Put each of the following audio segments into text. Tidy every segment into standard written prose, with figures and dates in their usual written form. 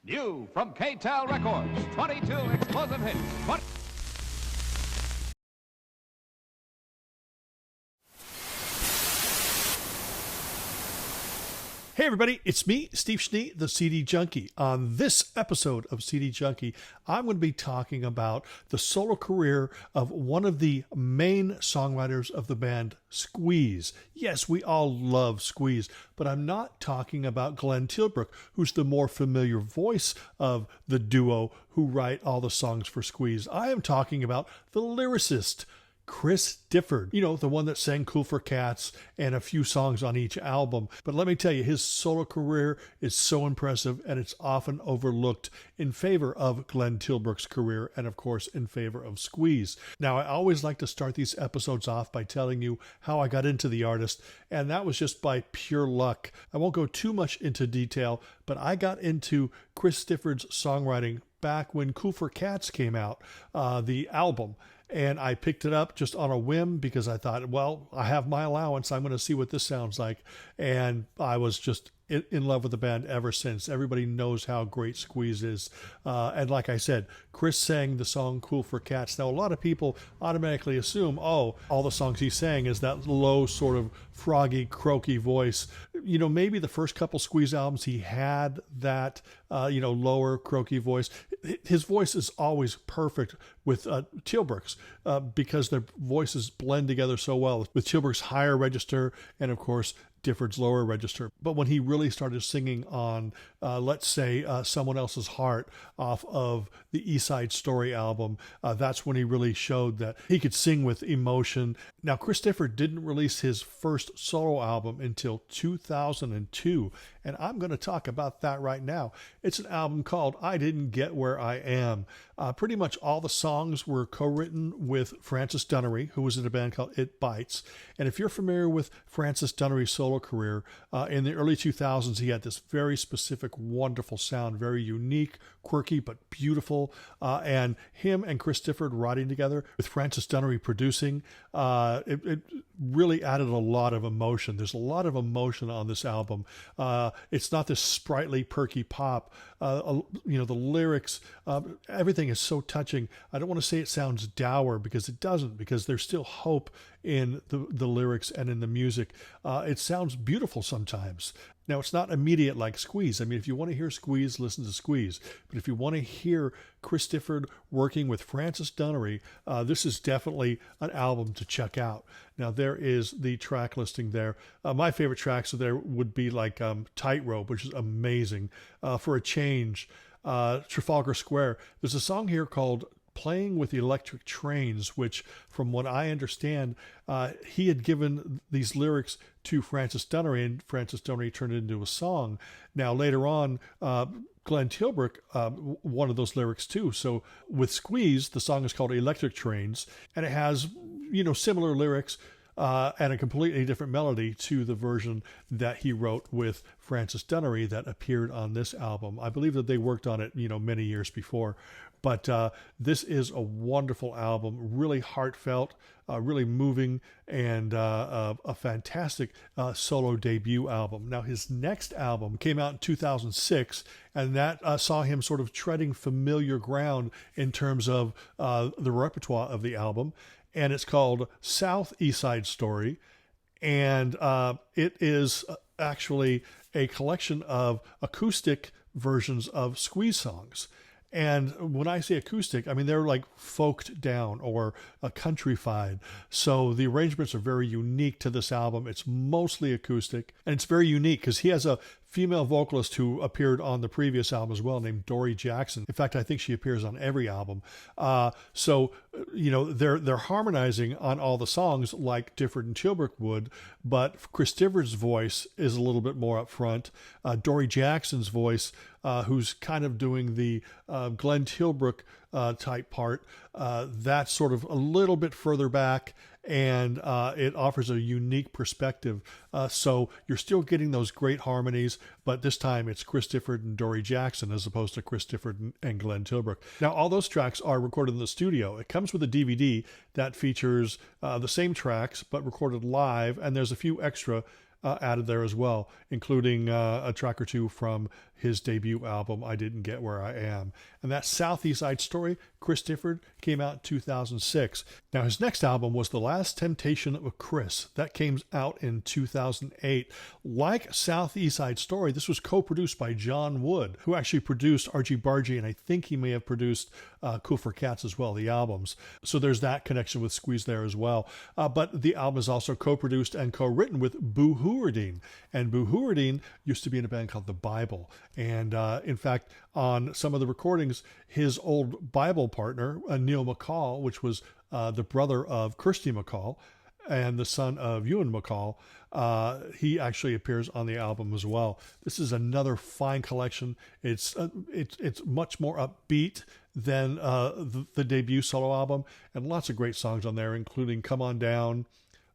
New from K-Tel Records, 22 explosive hits. Hey everybody, it's me, Steve Schnee, the CD Junkie. On this episode of CD Junkie, I'm going to be talking about the solo career of one of the main songwriters of the band, Squeeze. Yes, we all love Squeeze, but I'm not talking about Glen Tilbrook, who's the more familiar voice of the duo who write all the songs for Squeeze. I am talking about the lyricist, CHRIS Difford, you know, the one that sang Cool for Cats and a few songs on each album. But let me tell you, his solo career is so impressive, and it's often overlooked in favor of Glen Tilbrook's career and, of course, in favor of Squeeze. Now, I always like to start these episodes off by telling you how I got into the artist, and that was just by pure luck. I won't go too much into detail, but I got into CHRIS Difford's songwriting back when Cool for Cats came out, the album. And I picked it up just on a whim because I thought, well, I have my allowance. I'm going to see what this sounds like. And I was just in love with the band ever since. Everybody knows how great Squeeze is. And like I said, CHRIS sang the song Cool for Cats. Now, a lot of people automatically assume, oh, all the songs he sang is that low sort of froggy, croaky voice. You know, maybe the first couple Squeeze albums, he had that, lower, croaky voice. His voice is always perfect with Tilbrook's because their voices blend together so well with Tilbrook's higher register and, of course, Difford's lower register. But when he really started singing on, let's say, Someone Else's Heart off of the East Side Story album, that's when he really showed that he could sing with emotion. Now, CHRIS Difford didn't release his first solo album until 2002, and I'm going to talk about that right now. It's an album called I Didn't Get Where I Am. Pretty much all the songs were co-written with Francis Dunnery, who was in a band called It Bites. And if you're familiar with Francis Dunnery's solo career, in the early 2000s, he had this very specific, wonderful sound, very unique, quirky, but beautiful. And him and CHRIS Difford writing together with Francis Dunnery producing, it really added a lot of emotion. There's a lot of emotion on this album. It's not this sprightly, perky pop. The lyrics, everything is so touching. I don't want to say it sounds dour because it doesn't, because there's still hope in the lyrics and in the music. It sounds beautiful sometimes. Now, it's not immediate like Squeeze. I mean, if you want to hear Squeeze, listen to Squeeze. But if you want to hear CHRIS Difford working with Francis Dunnery, this is definitely an album to check out. Now, there is the track listing there. My favorite tracks there would be like Tightrope, which is amazing. For a Change, Trafalgar Square. There's a song here called Playing with Electric Trains, which, from what I understand, he had given these lyrics to Francis Dunnery, and Francis Dunnery turned it into a song. Now, later on, Glen Tilbrook one of those lyrics too. So with Squeeze, the song is called Electric Trains, and it has, similar lyrics and a completely different melody to the version that he wrote with Francis Dunnery that appeared on this album. I believe that they worked on it, many years before. But this is a wonderful album, really heartfelt, really moving, and a fantastic solo debut album. Now, his next album came out in 2006, and that saw him sort of treading familiar ground in terms of the repertoire of the album. And it's called South East Side Story. And it is actually a collection of acoustic versions of Squeeze songs. And when I say acoustic, I mean they're like folked down or countryfied. So the arrangements are very unique to this album. It's mostly acoustic, and it's very unique because he has a female vocalist who appeared on the previous album as well, named Dory Jackson. In fact, I think she appears on every album. They're harmonizing on all the songs like Difford and Tilbrook would, but CHRIS Difford's voice is a little bit more up front. Dory Jackson's voice, who's kind of doing the Glen Tilbrook type part, that's sort of a little bit further back, and it offers a unique perspective. So you're still getting those great harmonies, but this time it's CHRIS Difford and Dory Jackson as opposed to CHRIS Difford and Glen Tilbrook. Now, all those tracks are recorded in the studio. It comes with a DVD that features the same tracks, but recorded live, and there's a few extra added there as well, including a track or two from his debut album, I Didn't Get Where I Am. And that South East Side Story, Chris Difford, came out in 2006. Now, his next album was The Last Temptation of Chris. That came out in 2008. Like South East Side Story, this was co-produced by John Wood, who actually produced Archie Bargy, and I think he may have produced Cool for Cats as well, the albums. So there's that connection with Squeeze there as well. But the album is also co-produced and co-written with Boo Hewerdine. And Boo Hewerdine used to be in a band called The Bible. And in fact, on some of the recordings, his old Bible partner, Neil McCall, which was the brother of Kirsty McCall and the son of Ewan McCall, he actually appears on the album as well. This is another fine collection. It's much more upbeat than the debut solo album, and lots of great songs on there, including Come On Down,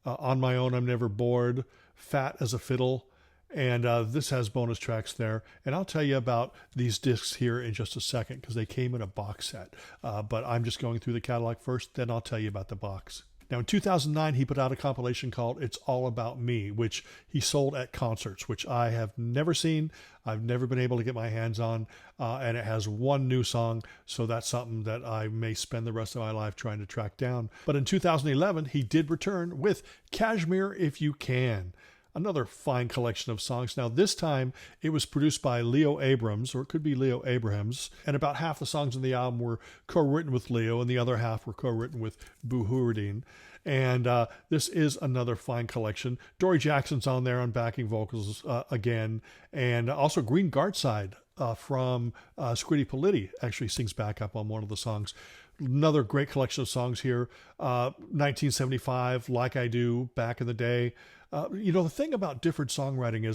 On My Own I'm Never Bored, Fat as a Fiddle, and this has bonus tracks there. And I'll tell you about these discs here in just a second because they came in a box set. But I'm just going through the catalog first, then I'll tell you about the box. Now, in 2009, he put out a compilation called It's All About Me, which he sold at concerts, which I have never seen. I've never been able to get my hands on, and it has one new song, so that's something that I may spend the rest of my life trying to track down. But in 2011, he did return with Kashmir If You Can. Another fine collection of songs. Now, this time it was produced by Leo Abrams, or it could be Leo Abrahams, and about half the songs in the album were co-written with Leo, and the other half were co-written with Boo Hewerdine. And this is another fine collection. Dory Jackson's on there on backing vocals again, and also Green Gartside from Squiddy Politti actually sings backup on one of the songs. Another great collection of songs here. 1975, Like I Do, Back in the Day. The thing about Difford songwriting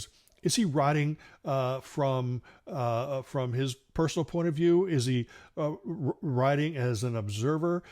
is he writing from his personal point of view? Is he writing as an observer?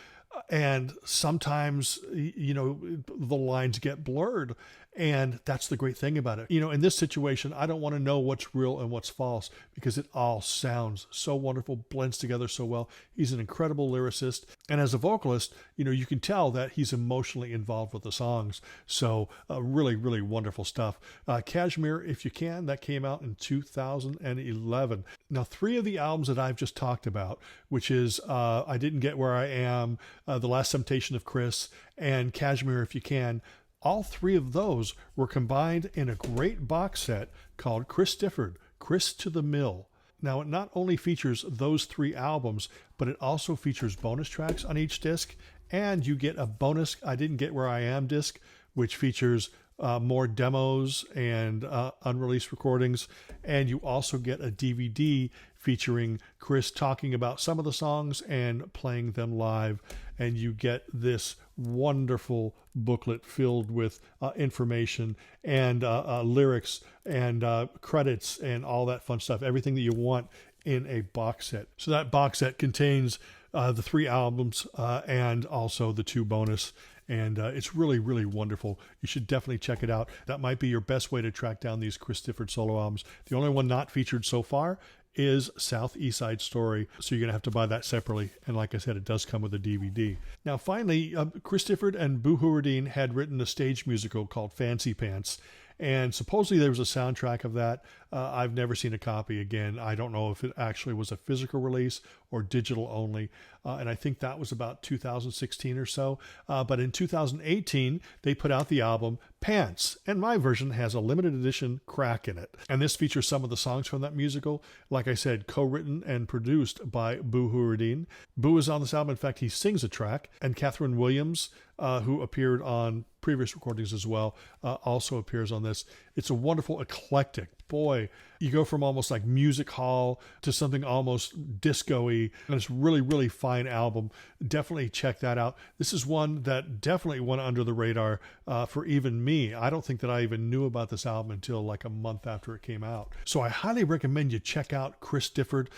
And sometimes, the lines get blurred. And that's the great thing about it. In this situation, I don't want to know what's real and what's false because it all sounds so wonderful, blends together so well. He's an incredible lyricist. And as a vocalist, you can tell that he's emotionally involved with the songs. So really, really wonderful stuff. Kashmir If You Can, that came out in 2011. Now, 3 of the albums that I've just talked about, which is I Didn't Get Where I Am, The Last Temptation of Chris, and Kashmir If You Can, all 3 of those were combined in a great box set called Chris Difford, Chris to the Mill. Now, it not only features those 3 albums, but it also features bonus tracks on each disc, and you get a bonus I Didn't Get Where I Am disc, which features more demos and unreleased recordings, and you also get a DVD featuring Chris talking about some of the songs and playing them live, and you get this wonderful booklet filled with information and lyrics and credits and all that fun stuff, everything that you want in a box set. So that box set contains the 3 albums and also the 2 bonus. And it's really, really wonderful. You should definitely check it out. That might be your best way to track down these Chris Difford solo albums. The only one not featured so far is South East Side Story. So you're going to have to buy that separately. And like I said, it does come with a DVD. Now, finally, Chris Difford and Boo Hewerdine had written a stage musical called Fancy Pants. And supposedly there was a soundtrack of that. I've never seen a copy. Again, I don't know if it actually was a physical release or digital only. And I think that was about 2016 or so. But in 2018, they put out the album Pants. And my version has a limited edition crack in it. And this features some of the songs from that musical. Like I said, co-written and produced by Boo Hewerdine. Boo is on this album. In fact, he sings a track. And Catherine Williams, who appeared on previous recordings as well, also appears on this. It's a wonderful, eclectic. Boy, you go from almost like music hall to something almost disco-y, and it's really, really fine album. Definitely check that out. This is one that definitely went under the radar for even me. I don't think that I even knew about this album until like a month after it came out. So I highly recommend you check out Chris Difford.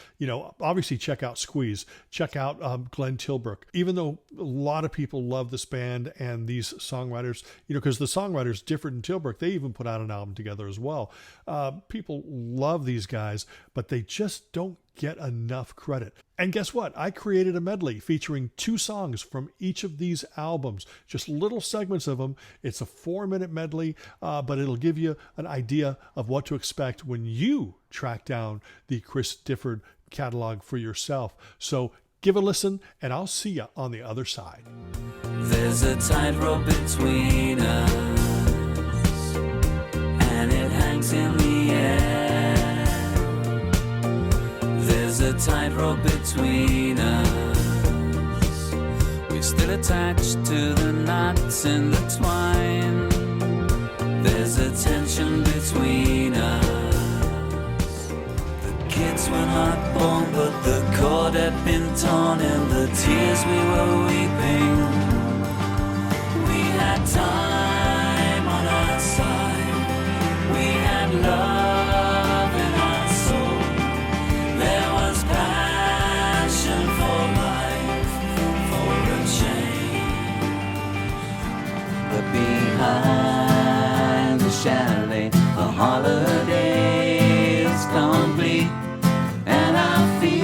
Obviously check out Squeeze. Check out Glen Tilbrook. Even though a lot of people love this band and these songwriters, because the songwriters Difford and Tilbrook, they even put out an album together as well. People love these guys, but they just don't get enough credit. And guess what? I created a medley featuring 2 songs from each of these albums, just little segments of them. It's a 4-minute medley, but it'll give you an idea of what to expect when you track down the CHRIS Difford catalog for yourself. So give a listen, and I'll see you on the other side. There's a tightrope between us, and it hangs in the air. There's a tightrope between us. We're still attached to the knots and the twine. There's a tension between us. Kids were not born, but the cord had been torn, and the tears we were weeping. We had time on our side. We had love in our soul. There was passion for life, for a change. But behind the chalet, the holiday is complete.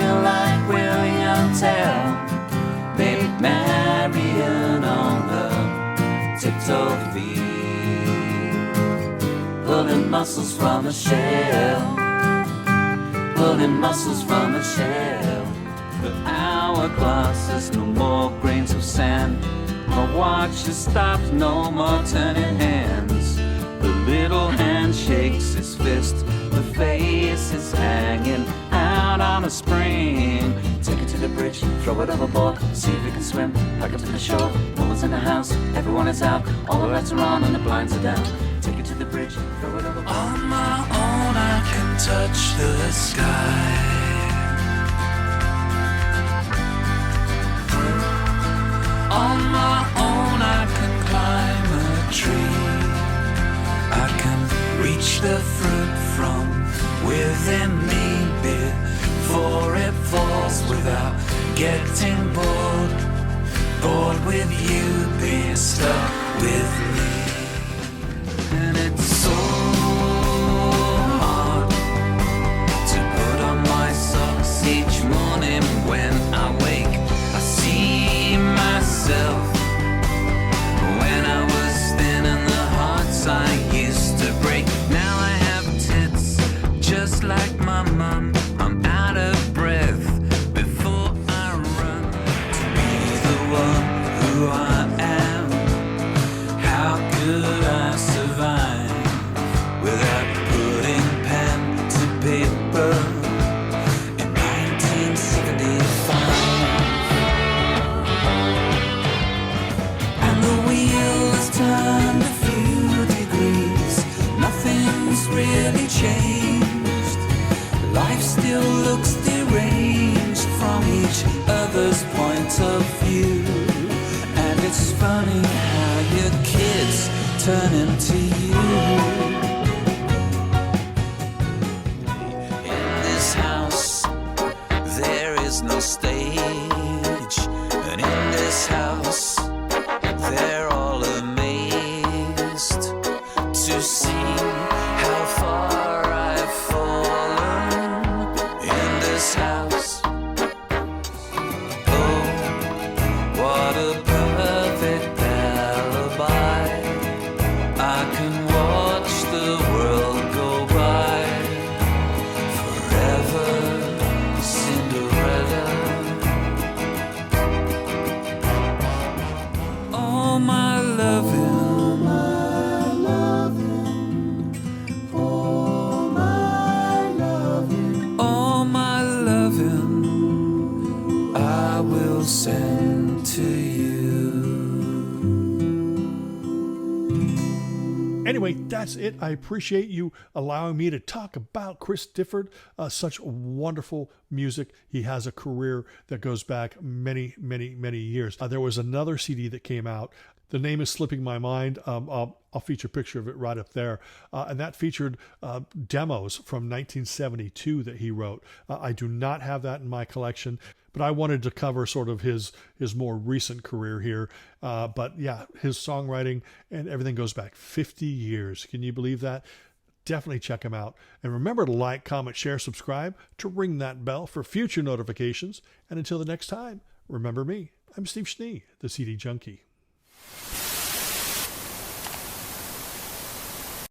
Like William Tell, baby Marion on the tiptoe feet, pulling muscles from a shell, pulling muscles from a shell. The hourglass is no more grains of sand. My watch has stopped, no more turning hands. The little hand shakes his fist, the face is hanging out on a spring. Take it to the bridge, throw it overboard, see if you can swim back up to the shore. No one's in the house, everyone is out, all the lights are on and the blinds are down. Take it to the bridge, throw it overboard. On my own I can touch the sky. On my own I can climb a tree. I can reach the fruit from within me before it falls without getting bored. Bored with you being stuck with me. And it's so hard to put on my socks each morning when I wake. I see myself when I was thin and the hearts I used to break. Now I have tits just like my mom. I'm out of breath before I run to be the one who I am. How could I survive without putting pen to paper in 1975? And the wheels turned a few degrees. Nothing's really changed. Life still looks deranged from each other's point of view. And it's funny how your kids turn into you. In this house there is no stage, and in this house they're all amazed to see how far I've fallen in this house. Oh, what a perfect alibi. I can watch the world go by forever, Cinderella. Oh, my loving, I will send to you. Anyway, that's it. I appreciate you allowing me to talk about CHRIS Difford. Such wonderful music. He has a career that goes back many, many, many years. There was another CD that came out. The name is slipping my mind. I'll feature a picture of it right up there. And that featured demos from 1972 that he wrote. I do not have that in my collection, but I wanted to cover sort of his more recent career here. But yeah, his songwriting and everything goes back 50 years. Can you believe that? definitely check him out. And remember to like, comment, share, subscribe to ring that bell for future notifications. And until the next time, remember me. I'm Steve Schnee, the CD Junkie.